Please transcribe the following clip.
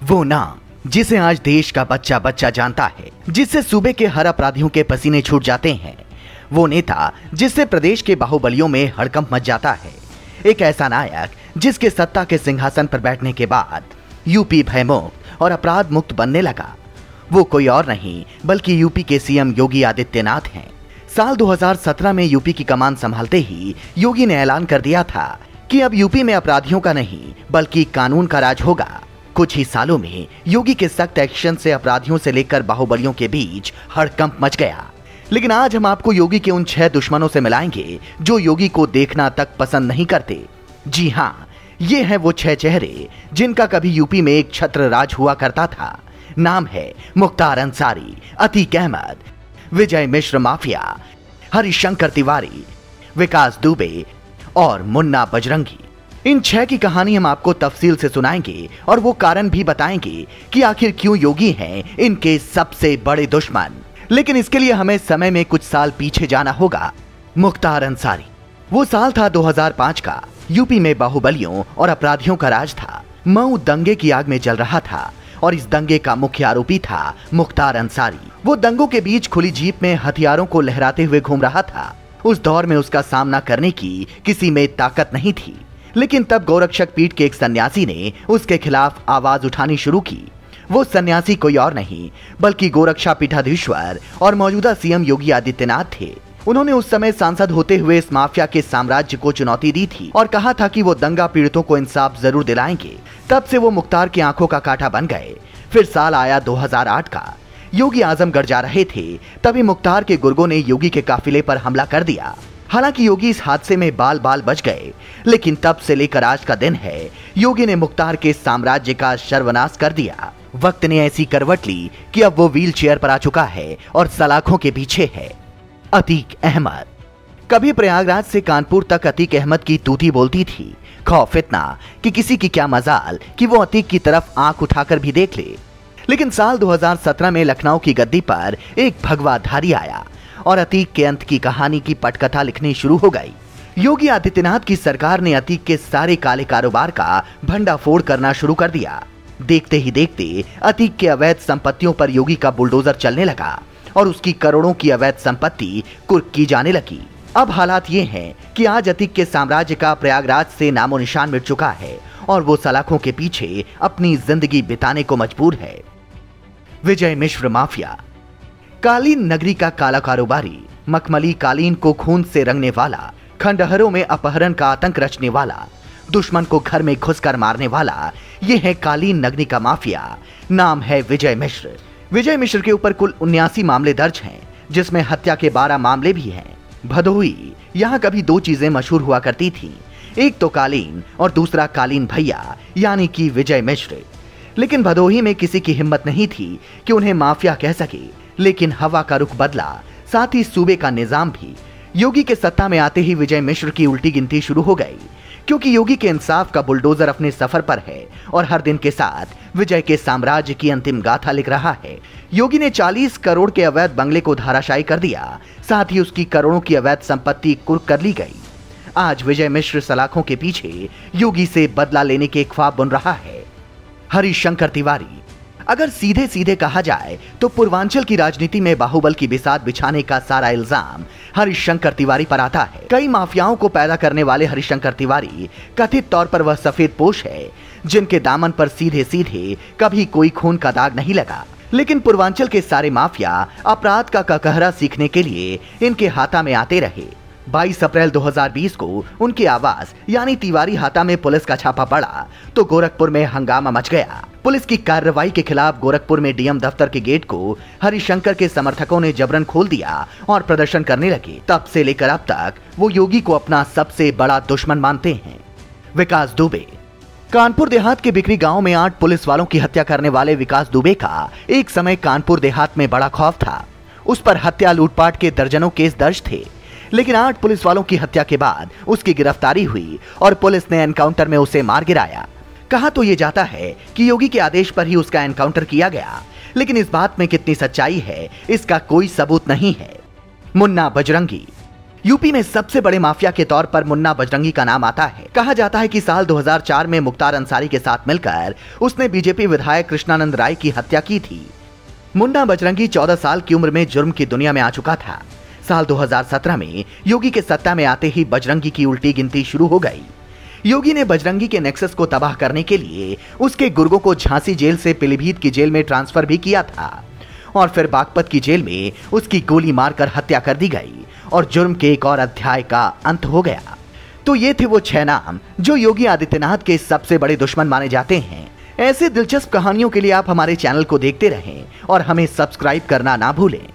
वो नाम जिसे आज देश का बच्चा बच्चा जानता है, जिससे सूबे के हर अपराधियों के पसीने छूट जाते हैं। वो नेता जिससे प्रदेश के बाहुबलियों में हड़कंप मच जाता है। एक ऐसा नायक जिसके सत्ता के सिंहासन पर बैठने के बाद यूपी भयमुक्त और अपराध मुक्त बनने लगा। वो कोई और नहीं बल्कि यूपी के सीएम योगी आदित्यनाथ हैं। साल 2017 में यूपी की कमान संभालते ही योगी ने ऐलान कर दिया था कि अब यूपी में अपराधियों का नहीं बल्कि कानून का राज होगा। कुछ ही सालों में योगी के सख्त एक्शन से अपराधियों से लेकर बाहुबलियों के बीच हड़कंप मच गया। लेकिन आज हम आपको योगी के उन 6 दुश्मनों से मिलाएंगे जो योगी को देखना तक पसंद नहीं करते। जी हाँ, ये हैं वो 6 चेहरे जिनका कभी यूपी में एक छत्र राज हुआ करता था। नाम है मुख्तार अंसारी, अतीक अहमद, विजय मिश्र माफिया, हरिशंकर तिवारी, विकास दुबे और मुन्ना बजरंगी। इन 6 की कहानी हम आपको तफसील से सुनाएंगे और वो कारण भी बताएंगे कि आखिर क्यों योगी हैं इनके सबसे बड़े दुश्मन। लेकिन इसके लिए हमें समय में कुछ साल पीछे जाना होगा। मुख्तार अंसारी, वो साल था 2005 का। यूपी में बाहुबलियों और अपराधियों का राज था। मऊ दंगे की आग में जल रहा था और इस दंगे का मुख्य आरोपी था मुख्तार अंसारी। वो दंगों के बीच खुली जीप में हथियारों को लहराते हुए घूम रहा था। उस दौर में उसका सामना करने की किसी में ताकत नहीं थी। लेकिन तब गोरक्षक पीठ के एक सन्यासी ने उसके खिलाफ आवाज उठानी शुरू की। वो सन्यासी कोई और नहीं बल्कि गोरक्षा पीठाधीश्वर और मौजूदा सीएम योगी आदित्यनाथ थे। उन्होंने उस समय सांसद होते हुए इस माफिया के साम्राज्य को चुनौती दी थी और कहा था कि वो दंगा पीड़ितों को इंसाफ जरूर दिलाएंगे। तब से वो मुख्तार की आंखों का कांटा बन गए। फिर साल आया 2008 का। योगी आजमगढ़ जा रहे थे, तभी मुख्तार के गुर्गों ने योगी के काफिले पर हमला कर दिया। हालांकि योगी इस हादसे में बाल बाल बच गए, लेकिन तब से लेकर आज का दिन है, योगी ने मुख्तार के साम्राज्य का सर्वनाश कर दिया। वक्त ने ऐसी करवट ली कि अब वो व्हील चेयर पर आ चुका है और सलाखों के पीछे है। अतीक अहमद। कभी प्रयागराज से कानपुर तक अतीक अहमद की तूती बोलती थी। खौफ इतना कि किसी की क्या मजाल कि वो अतीक की तरफ आंख उठाकर भी देख ले। लेकिन साल 2017 में लखनऊ की गद्दी पर एक भगवाधारी आया और अतीक के अंत की कहानी की पटकथा लिखनी शुरू हो गई। योगी आदित्यनाथ की सरकार ने अतीक के सारे काले कारोबार का भंडाफोड़ करना शुरू कर दिया। देखते ही देखते अतीक के अवैध संपत्तियों पर योगी का बुलडोजर चलने लगा और उसकी करोड़ों की अवैध संपत्ति कुर्क की जाने लगी। अब हालात ये हैं कि आज अतीक के साम्राज्य का प्रयागराज से नामो निशान मिट चुका है और वो सलाखों के पीछे अपनी जिंदगी बिताने को मजबूर है। विजय मिश्र माफिया। कालीन नगरी का काला कारोबारी, मखमली कालीन को खून से रंगने वाला, खंडहरों में अपहरण का आतंक रचने वाला, दुश्मन को घर में घुसकर मारने वाला, ये है कालीन नगरी का माफिया। नाम है विजय मिश्र। विजय मिश्र के ऊपर कुल 79 मामले दर्ज हैं, जिसमें हत्या के 12 मामले भी हैं। भदोही, यहाँ कभी 2 चीजें मशहूर हुआ करती थी, एक तो कालीन और दूसरा कालीन भैया यानी कि विजय मिश्र। लेकिन भदोही में किसी की हिम्मत नहीं थी कि उन्हें माफिया कह सके। लेकिन हवा का रुख बदला, साथ ही सूबे का निजाम भी। योगी के सत्ता में आते ही विजय मिश्र की उल्टी गिनती शुरू हो गई, क्योंकि योगी के इंसाफ का बुलडोजर अपने सफर पर है और हर दिन के साथ विजय के साम्राज्य की अंतिम गाथा लिख रहा है। योगी ने 40 करोड़ के अवैध बंगले को धाराशायी कर दिया, साथ ही उसकी करोड़ों की अवैध संपत्ति कुर्क कर ली गई। आज विजय मिश्र सलाखों के पीछे योगी से बदला लेने के ख्वाब बुन रहा है। हरिशंकर तिवारी। अगर सीधे सीधे कहा जाए तो पूर्वांचल की राजनीति में बाहुबल की बिसात बिछाने का सारा इल्जाम हरिशंकर तिवारी पर आता है। कई माफियाओं को पैदा करने वाले हरिशंकर तिवारी कथित तौर पर वह सफेद पोश है जिनके दामन पर सीधे सीधे कभी कोई खून का दाग नहीं लगा। लेकिन पूर्वांचल के सारे माफिया अपराध का ककहरा सीखने के लिए इनके हाथा में आते रहे। 22 अप्रैल 2020 को उनके आवास यानी तिवारी हाता में पुलिस का छापा पड़ा तो गोरखपुर में हंगामा मच गया। पुलिस की कार्रवाई के खिलाफ गोरखपुर में डीएम दफ्तर के गेट को हरिशंकर के समर्थकों ने जबरन खोल दिया और प्रदर्शन करने लगे। तब से लेकर अब तक वो योगी को अपना सबसे बड़ा दुश्मन मानते हैं। विकास दुबे। कानपुर देहात के बिक्री गांव में 8 पुलिस वालों की हत्या करने वाले विकास दुबे का एक समय कानपुर देहात में बड़ा खौफ था। उस पर हत्या लूटपाट के दर्जनों केस दर्ज थे। लेकिन 8 पुलिस वालों की हत्या के बाद उसकी गिरफ्तारी हुई और पुलिस ने एनकाउंटर में उसे मार गिराया। कहा तो ये जाता है कि योगी के आदेश पर ही उसका एनकाउंटर किया गया, लेकिन इस बात में कितनी सच्चाई है इसका कोई सबूत नहीं है। मुन्ना बजरंगी। यूपी में सबसे बड़े माफिया के तौर पर मुन्ना बजरंगी का नाम आता है। कहा जाता है कि साल 2004 में मुख्तार अंसारी के साथ मिलकर उसने बीजेपी विधायक कृष्णानंद राय की हत्या की थी। मुन्ना बजरंगी 14 साल की उम्र में जुर्म की दुनिया में आ चुका था। साल 2017 में योगी के सत्ता में आते ही बजरंगी की उल्टी गिनती शुरू हो गई। योगी ने बजरंगी के नेक्सस को तबाह करने के लिए उसके गुर्गों को झांसी जेल से पीलीभीत की जेल में ट्रांसफर भी किया था और फिर बागपत की जेल में उसकी गोली मारकर हत्या कर दी गई और जुर्म के एक और अध्याय का अंत हो गया। तो ये थे वो 6 नाम जो योगी आदित्यनाथ के सबसे बड़े दुश्मन माने जाते हैं। ऐसे दिलचस्प कहानियों के लिए आप हमारे चैनल को देखते रहें और हमें सब्सक्राइब करना ना भूलें।